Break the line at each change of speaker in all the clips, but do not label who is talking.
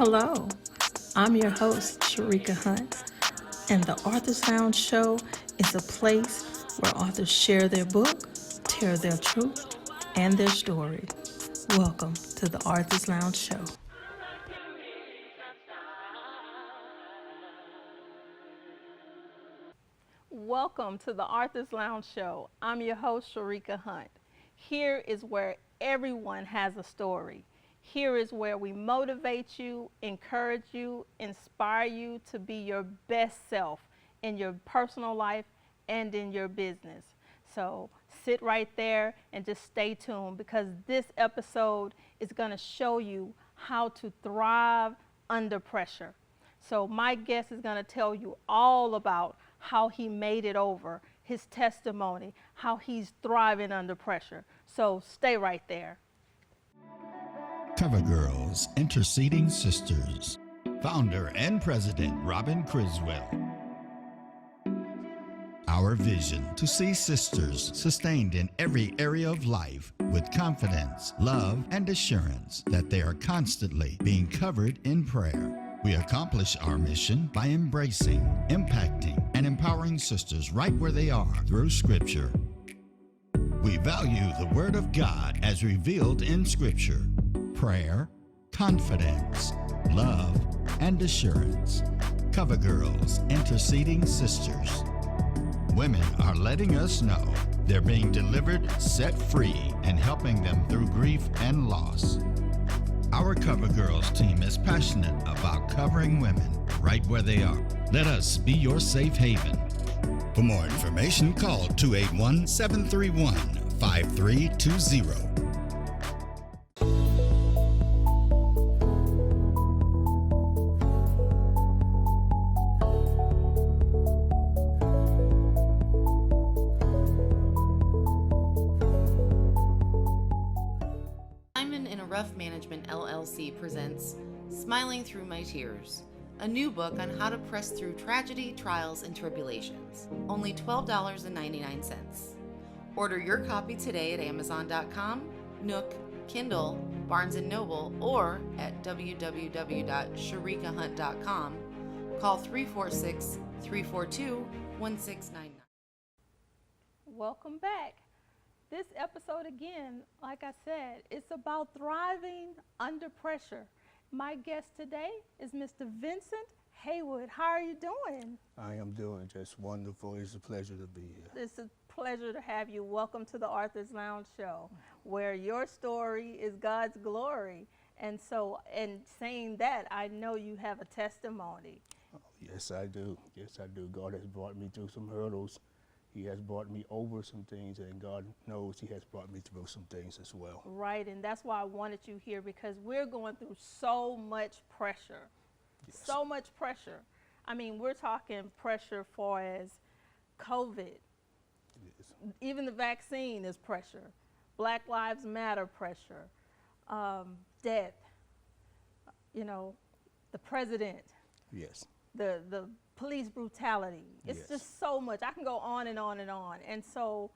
Hello, I'm your host, Sharika Hunt, and the Author's Lounge Show is a place where authors share their book, tell their truth, and their story. Welcome to the Author's Lounge Show. Welcome to the Author's Lounge Show. I'm your host, Sharika Hunt. Here is where everyone has a story. Here is where we motivate you, encourage you, inspire you to be your best self in your personal life and in your business. So sit right there and just stay tuned, because this episode is going to show you how to thrive under pressure. So my guest is going to tell you all about how he made it over, his testimony, how he's thriving under pressure. So stay right there.
Cover Girls, Interceding Sisters. Founder and President Robin Criswell. Our vision: to see sisters sustained in every area of life with confidence, love, and assurance that they are constantly being covered in prayer. We accomplish our mission by embracing, impacting, and empowering sisters right where they are through Scripture. We value the Word of God as revealed in Scripture. Prayer, confidence, love, and assurance. Cover Girls, Interceding Sisters. Women are letting us know they're being delivered, set free, and helping them through grief and loss. Our Cover Girls team is passionate about covering women right where they are. Let us be your safe haven. For more information, call 281-731-5320.
Rough Management LLC presents Smiling Through My Tears, a new book on how to press through tragedy, trials, and tribulations. Only $12.99. Order your copy today at Amazon.com, Nook, Kindle, Barnes & Noble, or at www.sharikahunt.com. Call 346-342-1699.
Welcome back. This episode, again, like I said, it's about thriving under pressure. My guest today is Mr. Vincent Haywood. How are you doing?
I am doing just wonderful. It's a pleasure to be here.
It's a pleasure to have you. Welcome to the Author's Lounge Show, where your story is God's glory. And so, in saying that, I know you have a testimony.
Oh, yes, I do. Yes, I do. God has brought me through some hurdles. He has brought me over some things, and God knows He has brought me through some things as well.
Right, and that's why I wanted you here, because we're going through so much pressure. Yes. So much pressure. I mean, we're talking pressure for as COVID. Yes. Even the vaccine is pressure. Black Lives Matter pressure. Death. You know, the president.
Yes.
The police brutality. It's just so much. I can go on and on and on. And so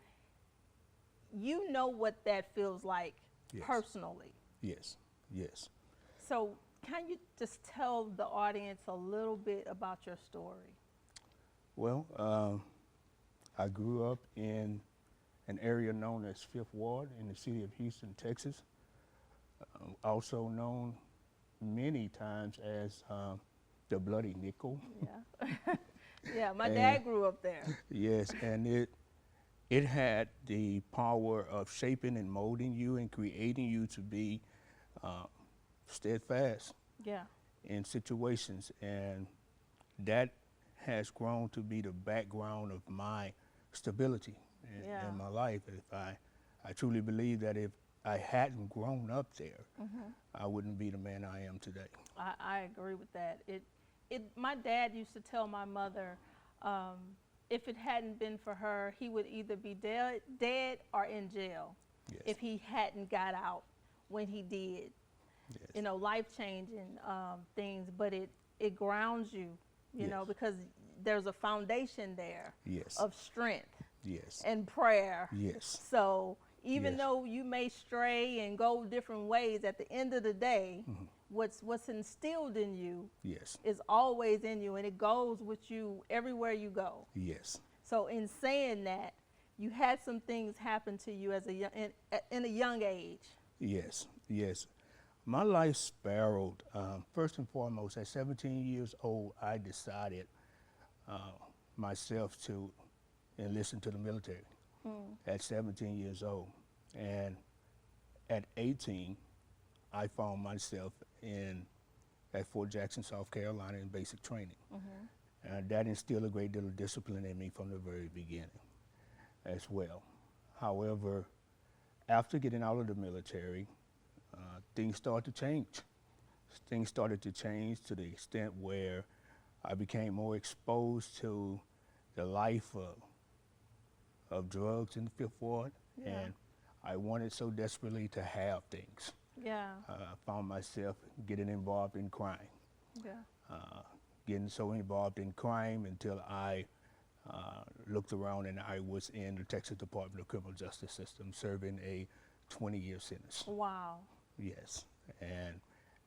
you know what that feels like personally.
Yes, yes.
So can you just tell the audience a little bit about your story?
Well, I grew up in an area known as Fifth Ward in the city of Houston, Texas. Also known many times as the Bloody Nickel.
Yeah, yeah. My dad grew up there.
Yes, and it had the power of shaping and molding you and creating you to be steadfast.
Yeah.
In situations, and that has grown to be the background of my stability in my life. If I truly believe that if I hadn't grown up there, I wouldn't be the man I am today.
I agree with that. My dad used to tell my mother, if it hadn't been for her, he would either be dead or in jail. Yes. If he hadn't got out when he did. Yes. You know, life-changing things, but it grounds you, you know, because there's a foundation there of strength and prayer.
Yes.
So even though you may stray and go different ways, at the end of the day, what's instilled in you
Yes.
is always in you, and it goes with you everywhere you go.
Yes.
So in saying that, you had some things happen to you as in a young age.
Yes. Yes. My life spiraled. First and foremost, at 17 years old, I decided myself to enlist into the military at 17 years old. And at 18, I found myself at Fort Jackson, South Carolina in basic training. And that instilled a great deal of discipline in me from the very beginning as well. However, after getting out of the military, things started to change. Things started to change to the extent where I became more exposed to the life of drugs in the Fifth Ward, and I wanted so desperately to have things.
Yeah.
I found myself getting involved in crime.
Yeah.
Getting so involved in crime until I looked around and I was in the Texas Department of Criminal Justice System serving a 20-year sentence.
Wow.
Yes, and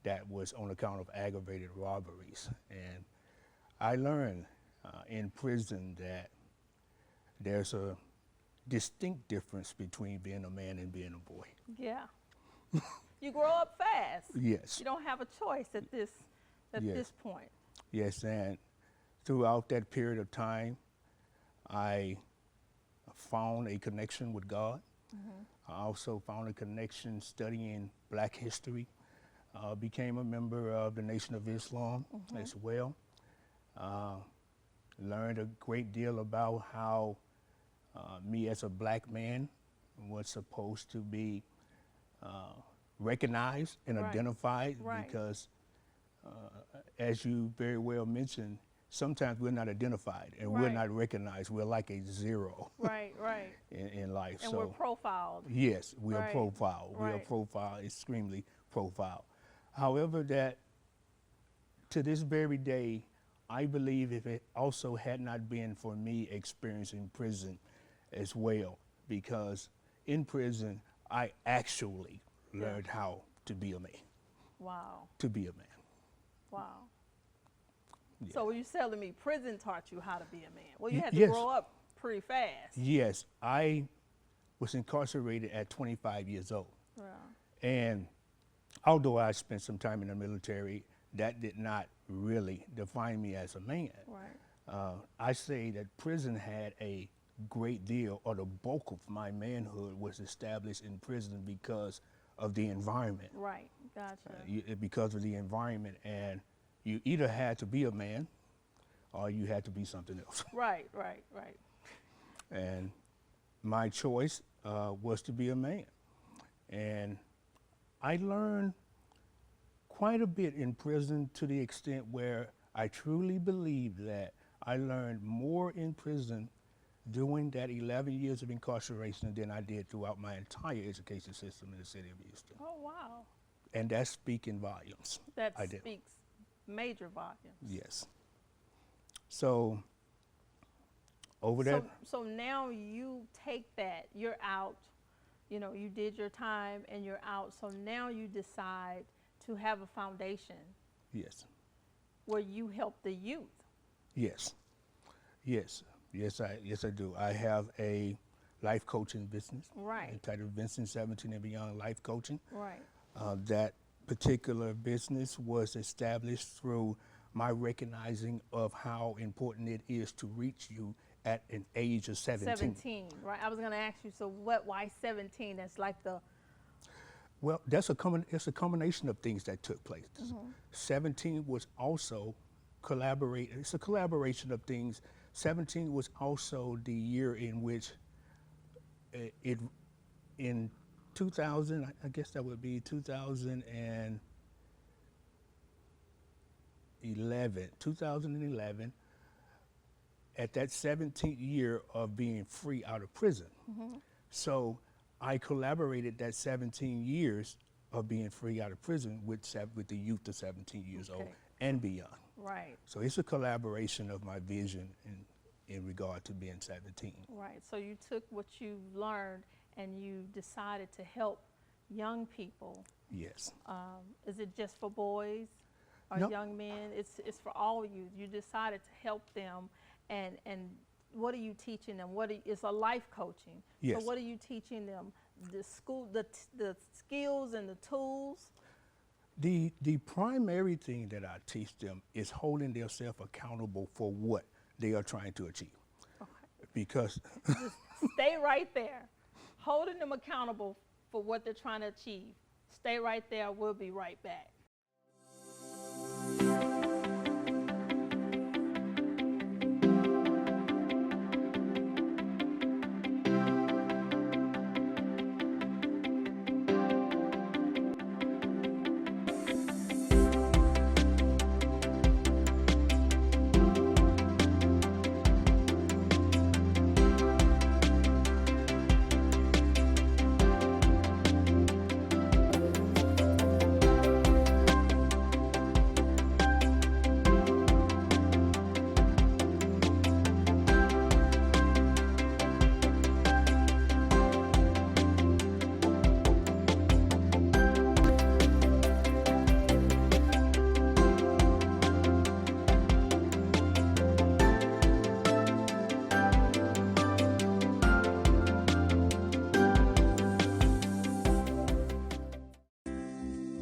that was on account of aggravated robberies. And I learned in prison that there's a distinct difference between being a man and being a boy.
Yeah. You grow up fast.
Yes.
You don't have a choice at this point.
Yes, and throughout that period of time, I found a connection with God. I also found a connection studying Black history. Became a member of the Nation of Islam as well. Learned a great deal about how me as a Black man was supposed to be recognized and identified, because as you very well mentioned, sometimes we're not identified and we're not recognized. We're like a zero in life.
And
so
we're profiled.
yes, we are profiled. We are profiled, extremely profiled. However, that to this very day, I believe if it also had not been for me experiencing prison as well, because in prison, I actually learned how to be a man.
Wow.
To be a man.
Wow.
Yeah.
So you telling me prison taught you how to be a man? Well, you had to
Yes.
grow up pretty fast.
Yes, I was incarcerated at 25 years old.
Yeah.
And although I spent some time in the military, that did not really define me as a man.
Right.
I say that prison had a great deal, or the bulk of my manhood was established in prison because of the environment.
Right. Gotcha.
Because of the environment, and you either had to be a man or you had to be something else.
Right.
And my choice was to be a man. And I learned quite a bit in prison, to the extent where I truly believe that I learned more in prison during that 11 years of incarceration than I did throughout my entire education system in the city of Houston.
Oh, wow.
And that's speaking volumes.
That
I did.
speaks major volumes.
Yes. So over that.
So now you take that, you're out, you know, you did your time and you're out. So now you decide to have a foundation.
Yes.
Where you help the youth.
Yes. Yes. Yes, I do. I have a life coaching business.
Right.
Entitled Vincent 17 and Beyond Life Coaching.
Right.
That particular business was established through my recognizing of how important it is to reach you at an age of 17.
17, right. I was going to ask you, so why 17? That's like the...
Well, it's a combination of things that took place. 17 was also it's a collaboration of things. 17 was also the year in which in 2000, I guess that would be 2011, at that 17th year of being free out of prison. So I collaborated that 17 years of being free out of prison with the youth of 17 years old and beyond.
Right.
So it's a collaboration of my vision in regard to being 17.
Right. So you took what you learned and you decided to help young people.
Yes.
Is it just for boys or
No.
young men? It's for all youth. You decided to help them, and what are you teaching them? It's a life coaching.
Yes.
So what are you teaching them? The skills and the tools.
The primary thing that I teach them is holding themselves accountable for what they are trying to achieve.
Okay.
Because
Just stay right there, holding them accountable for what they're trying to achieve. Stay right there. We'll be right back.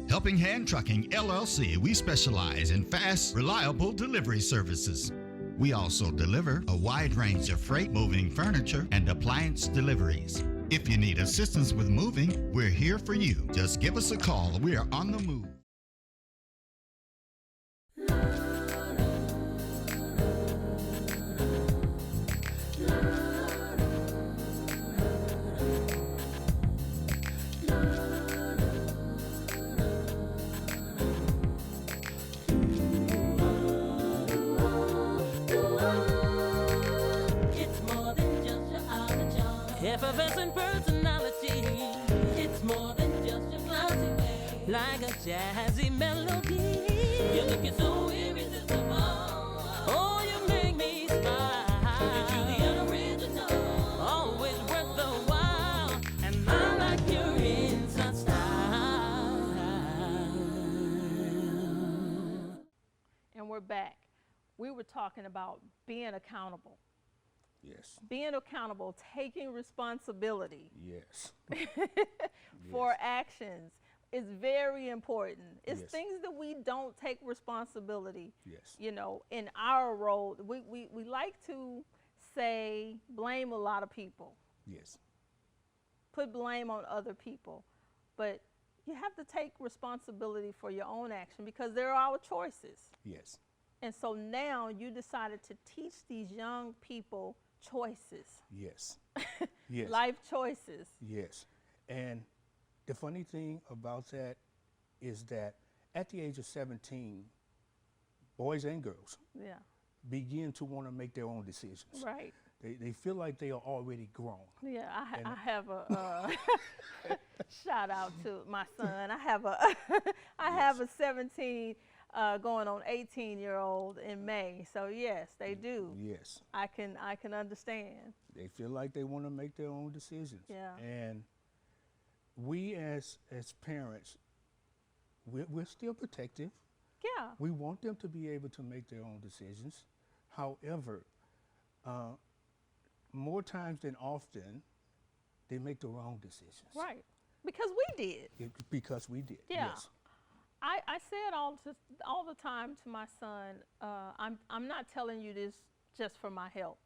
Helping Hand Trucking LLC, we specialize in fast, reliable delivery services. We also deliver a wide range of freight, moving furniture, and appliance deliveries. If you need assistance with moving, we're here for you. Just give us a call. We are on the move.
Effervescent personality. It's more than just a classy way. Like a jazzy melody. You look is so irresistible. Oh, you make me smile. You're truly unoriginal. Always worth the while. And I like your inside style.
And we're back. We were talking about being accountable.
yes,
Being accountable, taking responsibility
yes,
for actions is very important. It's
Yes.
things that we don't take responsibility,
yes,
you know, in our role. We like to say, blame a lot of people,
yes,
put blame on other people, but you have to take responsibility for your own action because they're our choices.
yes,
And so now you decided to teach these young people choices,
yes, yes,
life choices.
yes. And the funny thing about that is that at the age of 17, boys and girls
Yeah,
begin to want to make their own decisions.
right.
They feel like they are already grown.
Yeah,
And-
I have a shout out to my son. I have a I have a 17 going on 18-year-old in May. So yes, they do.
Yes,
I can understand.
they feel like they want to make their own decisions.
Yeah.
And we as parents, we're still protective.
Yeah.
We want them to be able to make their own decisions. However, more times than often, they make the wrong decisions.
Right. Because we did.
Because we did.
Yeah.
Yes.
I say it all the time to my son. I'm not telling you this just for my health.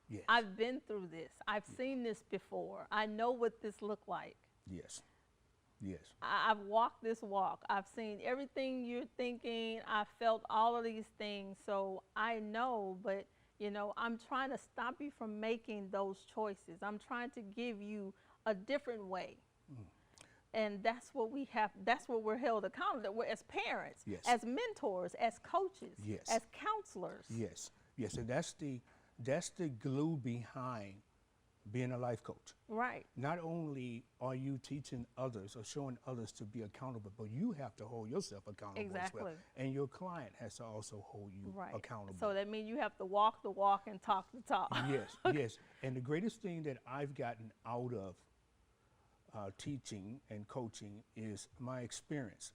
Yes.
I've been through this. I've seen this before. I know what this looked like.
Yes. Yes.
I've walked this walk. I've seen everything you're thinking. I felt all of these things. So I know, but you know, I'm trying to stop you from making those choices. I'm trying to give you a different way. And that's what we have, that's what we're held accountable for as parents,
Yes.
as mentors, as coaches,
Yes.
as counselors.
Yes. Yes. And that's the glue behind being a life coach.
Right.
Not only are you teaching others or showing others to be accountable, but you have to hold yourself accountable as well.
Exactly.
And your client has to also hold you
Right.
accountable.
So that means you have to walk the walk and talk the talk.
Yes, yes. And the greatest thing that I've gotten out of teaching and coaching is my experience.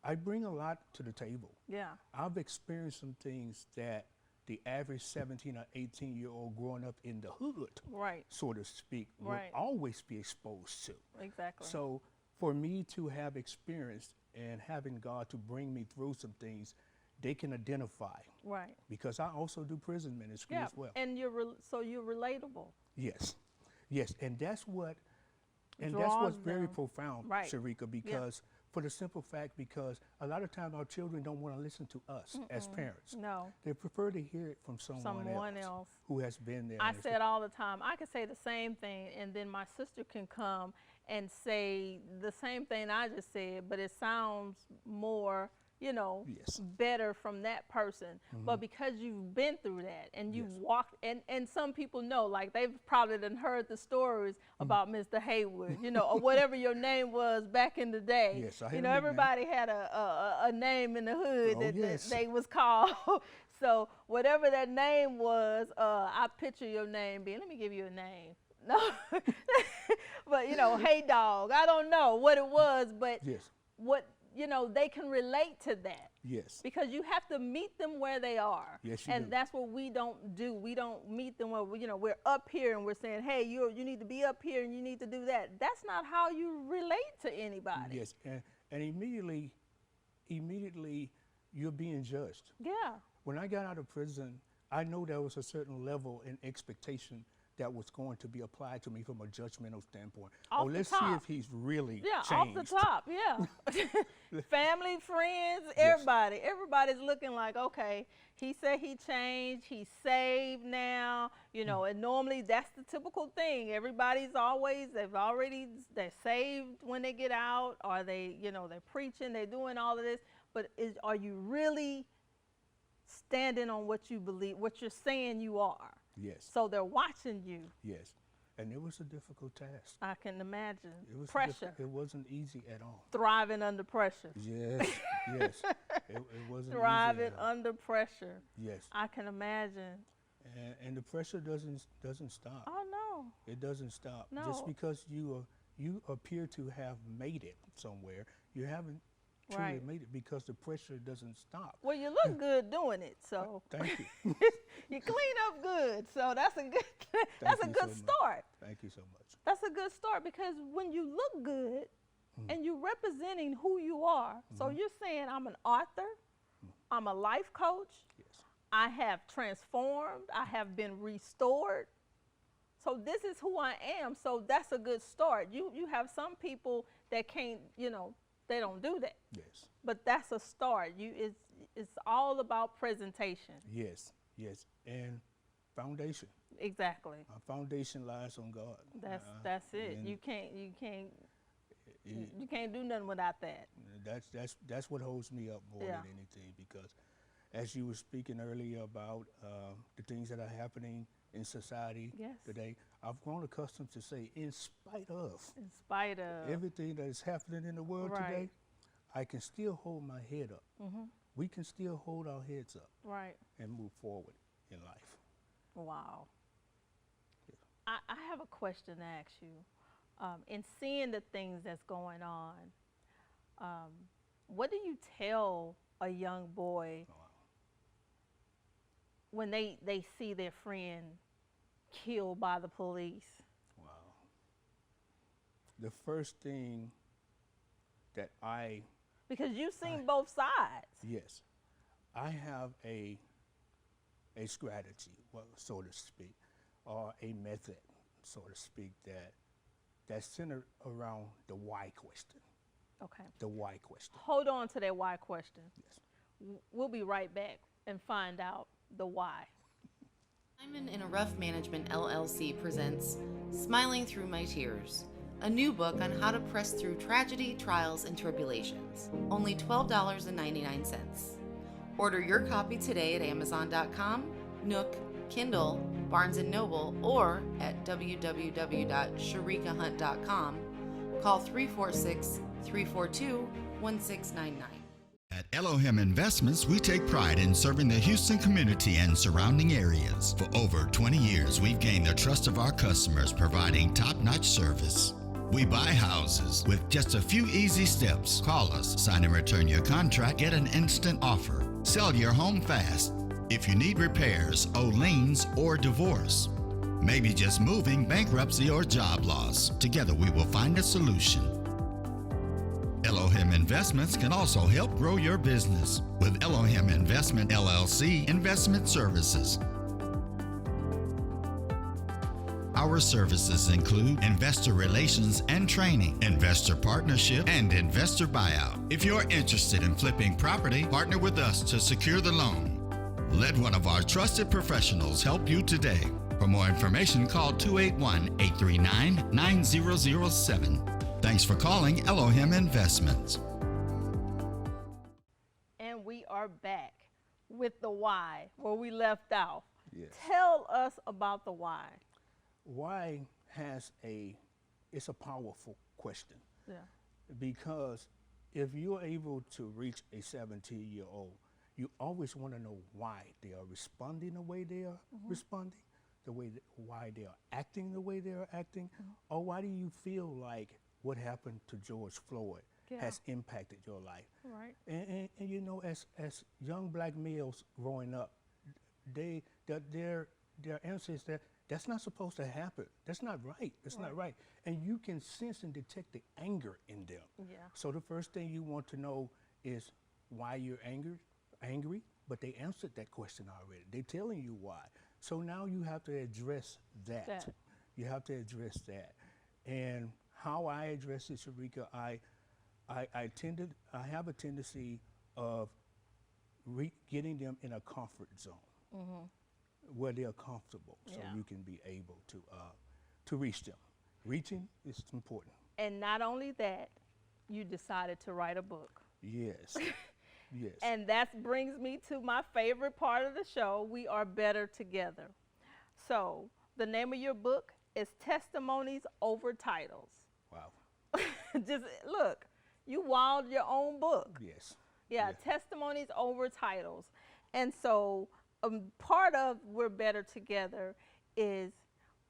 I bring a lot to the table.
Yeah.
I've experienced some things that the average 17 or 18-year-old growing up in the hood,
Right.
so to speak, will
Right.
always be exposed to.
Exactly.
So for me to have experience and having God to bring me through some things, they can identify.
Right.
Because I also do prison ministry
Yeah.
as well.
And so you're relatable.
Yes, yes, and that's what's
Draws
very
them.
profound,
Right.
Sharika, because for the simple fact, because a lot of times our children don't want to listen to us as parents.
No.
They prefer to hear it from someone else who has been there.
I
and
say it all the time. I could say the same thing, and then my sister can come and say the same thing I just said, but it sounds more,
Yes.
better from that person. But because you've been through that and you've
Yes.
walked, and some people know, like they've probably done heard the stories about Mr. Haywood, or whatever your name was back in the day.
Yes, I hear the
everybody had a name in the hood
Oh,
that
yes.
they was called. So whatever that name was, I picture your name being, let me give you a name. No, but hey dog, I don't know what it was, but
Yes,
what, they can relate to that
yes,
because you have to meet them where they are.
Yes, you
and
do.
that's what we don't do. We don't meet them where, we're up here and we're saying, hey, you need to be up here and you need to do that. That's not how you relate to anybody.
yes, and immediately you're being judged.
Yeah.
When I got out of prison, I know there was a certain level and expectation that was going to be applied to me from a judgmental standpoint.
Off the
Let's see
top.
if he's really
Yeah,
changed.
off the top, yeah. Family, friends, everybody's looking like, okay, he said he changed, he's saved now, and normally that's the typical thing. Everybody's always, they're saved when they get out, or they're preaching, they're doing all of this, but are you really standing on what you believe, what you're saying you are?
Yes,
So they're watching you.
yes, and it was a difficult task.
I can imagine.
It was
Pressure.
It wasn't easy at all.
Thriving under pressure.
Yes, yes, it wasn't
Thriving
easy at all.
under pressure.
Yes,
I can imagine.
and the pressure doesn't stop.
Oh no.
It doesn't stop.
No.
Just because you appear to have made it somewhere, you haven't truly
Right.
made it because the pressure doesn't stop.
Well, you look good doing it, so
Thank you.
you clean up good. So that's a good that's a
you
good
so much.
start.
Thank you so much.
That's a good start because when you look good and you're representing who you are, so you're saying I'm an author, I'm a life coach,
Yes.
I have transformed, I have been restored. So this is who I am. So that's a good start. You have some people that can't, they don't do that.
Yes.
But that's a start. It's all about presentation.
Yes. Yes. And foundation.
Exactly.
Our foundation lies on God.
That's it.
and
You can't do nothing without that.
That's what holds me up more
Yeah.
than anything, because as you were speaking earlier about the things that are happening in society
Yes.
today, I've grown accustomed to say, in spite of
In spite of
everything that is happening in the world
Right.
today, I can still hold my head up. We can still hold our heads up
right.
and move forward in life.
Wow. I have a question to ask you. In seeing the things that's going on, what do you tell a young boy when they see their friend killed by the police?
Wow. The first thing that
Because you've seen both sides.
yes, I have a strategy, well, so to speak, or a method, so to speak, that's centered around the why question.
Okay.
The why question.
Hold on to that why question.
Yes.
We'll be right back and find out the why.
Simon in a Rough Management LLC presents Smiling Through My Tears, a new book on how to press through tragedy, trials, and tribulations. Only $12.99. Order your copy today at Amazon.com, Nook, Kindle, Barnes & Noble, or at www.sharikahunt.com. Call 346-342-1699.
At Elohim Investments, we take pride in serving the Houston community and surrounding areas. For over 20 years, we've gained the trust of our customers, providing top-notch service. We buy houses with just a few easy steps. Call us, sign and return your contract, get an instant offer. Sell your home fast. If you need repairs, owe liens, or divorce, maybe just moving, bankruptcy, or job loss, together we will find a solution. Elohim Investments can also help grow your business with Elohim Investment LLC Investment Services. Our services include investor relations and training, investor partnership, and investor buyout. If you're interested in flipping property, partner with us to secure the loan. Let one of our trusted professionals help you today. For more information, call 281-839-9007. Thanks for calling Elohim Investments.
And we are back with the why, where we left off.
Yes.
Tell us about the why.
Why it's a powerful question.
Yeah.
Because if you're able to reach a 17-year-old, you always want to know why they are responding the way they are responding, why they are acting the way they are acting, or why do you feel like what happened to George Floyd has impacted your life?
Right.
And you know, as young black males growing up, their answer is that that's not supposed to happen. That's not right. That's not right. And you can sense and detect the anger in them.
Yeah.
So the first thing you want to know is why you're angry, but they answered that question already. They're telling you why. So now you have to address that. You have to address that. And how I address it, Sharika, I have a tendency of getting them in a comfort zone where they're comfortable, so you can be able to reach them. Reaching is important.
And not only that, you decided to write a book.
Yes. Yes.
And that brings me to my favorite part of the show, We Are Better Together. So the name of your book is Testimonies Over Titles.
Wow.
Just look, you wilded your own book.
Yes.
Yeah, Testimonies Over Titles. And so part of We're Better Together is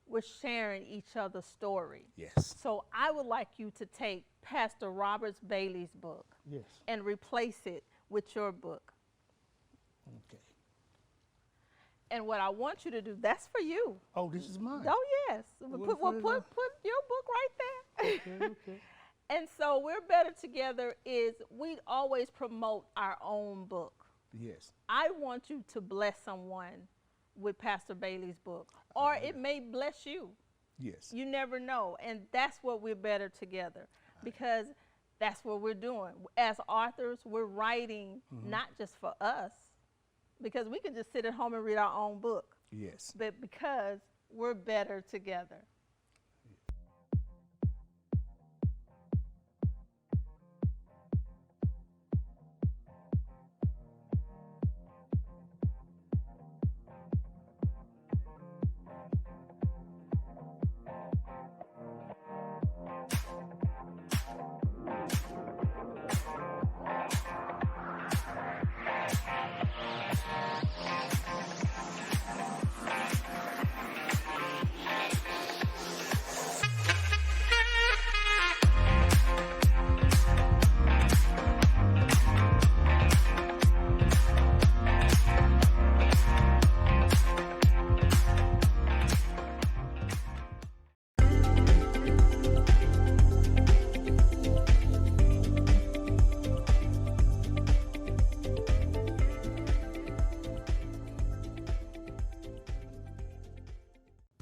we're sharing each other's story.
Yes.
So I would like you to take Pastor Robert Bailey's book and replace it with your book.
Okay.
And what I want you to do, that's for you.
Oh, this is mine.
Oh, yes. Put your book right there.
Okay.
And so We're Better Together is we always promote our own book.
Yes.
I want you to bless someone with Pastor Bailey's book, or it may bless you.
Yes.
You never know. And that's what We're Better Together, because that's what we're doing. As authors, we're writing not just for us, because we can just sit at home and read our own book.
Yes.
But because we're better together.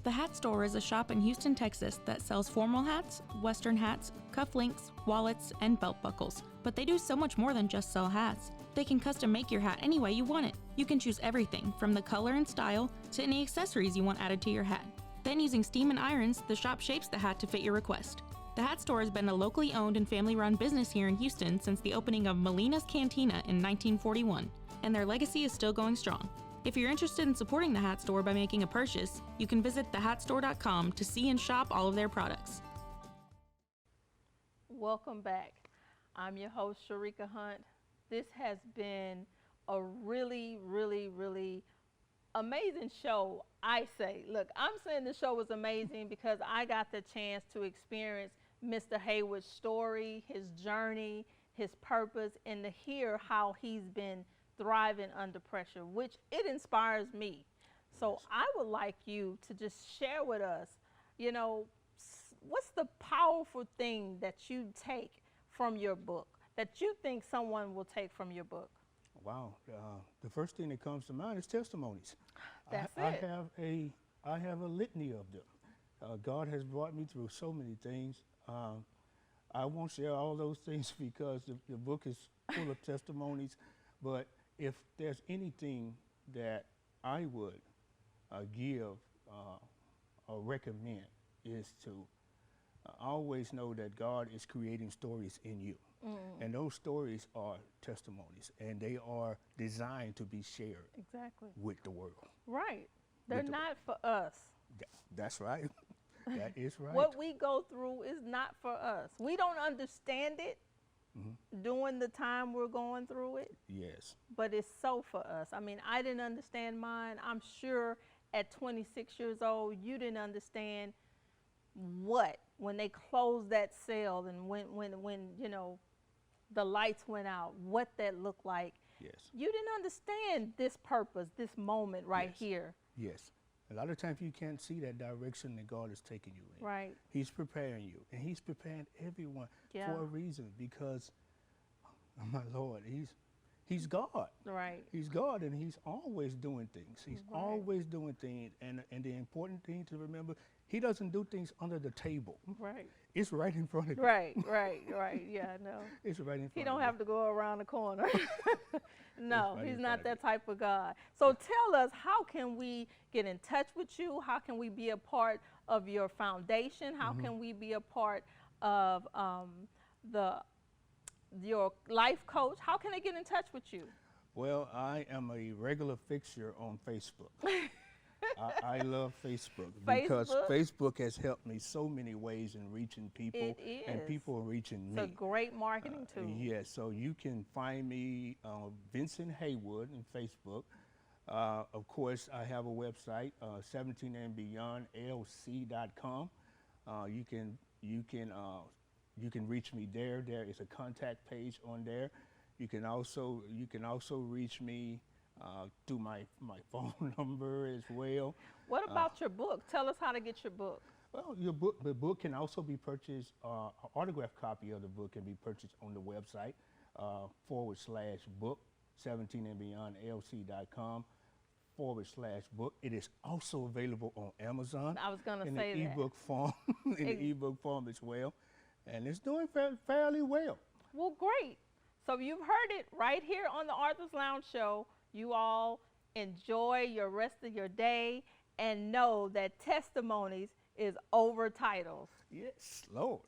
The Hat Store is a shop in Houston, Texas that sells formal hats, western hats, cufflinks, wallets, and belt buckles. But they do so much more than just sell hats. They can custom make your hat any way you want it. You can choose everything from the color and style to any accessories you want added to your hat. Then using steam and irons, the shop shapes the hat to fit your request. The Hat Store has been a locally owned and family-run business here in Houston since the opening of Melina's Cantina in 1941, and their legacy is still going strong. If you're interested in supporting the Hat Store by making a purchase, you can visit thehatstore.com to see and shop all of their products.
Welcome back. I'm your host, Sharika Hunt. This has been a really, really, really amazing show, I say. Look, I'm saying the show was amazing because I got the chance to experience Mr. Haywood's story, his journey, his purpose, and to hear how he's been thriving under pressure, which it inspires me. So
Yes.
I would like you to just share with us, you know, what's the powerful thing that you take from your book, that you think someone will take from your book?
Wow. The first thing that comes to mind is testimonies.
That's
I
it.
I have a litany of them. God has brought me through so many things. I won't share all those things because the book is full of testimonies. But if there's anything that I would give or recommend is to always know that God is creating stories in you. And those stories are testimonies, and they are designed to be shared
Exactly.
with the world.
Right. They're
the-
not for us.
That's right. That is right.
What we go through is not for us. We don't understand it during the time we're going through it,
Yes.
but it's so for us. I mean, I didn't understand mine. I'm sure at 26 years old, you didn't understand what when they closed that cell and when you know the lights went out, what that looked like.
Yes.
You didn't understand this purpose, this moment right
Yes.
here.
Yes. A lot of times you can't see that direction that God is taking you in.
Right.
He's preparing you, and He's preparing everyone
Yeah.
for a reason because, oh my Lord, He's God.
Right.
He's God, and He's always doing things. He's
Right.
always doing things, and the important thing to remember, He doesn't do things under the table.
Right.
It's right in front of you.
Right. Yeah, I know.
It's right in front.
He don't
of
have to go around the corner. No,
right
he's
in
not
front of
that
you.
type of God. So tell us, how can we get in touch with you? How can we be a part of your foundation? How can we be a part of your life coach? How can they get in touch with you?
Well, I am a regular fixture on Facebook. I love Facebook because
Facebook?
Facebook has helped me so many ways in reaching people,
It
and
is.
people are reaching
It's a
me.
great marketing tool.
Yes, so you can find me Vincent Haywood on Facebook. Of course, I have a website, 17andbeyondlc.com. You can reach me there. There is a contact page on there. You can also reach me through my phone number as well.
What about your book? Tell us how to get your book.
Well, the book can also be purchased. An autographed copy of the book can be purchased on the website /book 17andbeyondlc.com/book. It is also available on Amazon.
I was gonna
in
say
the
that.
ebook form, in the ebook form as well, and it's doing fairly well.
Well, great. So you've heard it right here on the Arthur's Lounge Show. You all enjoy your rest of your day and know that testimonies is over titles.
Yes, Lord.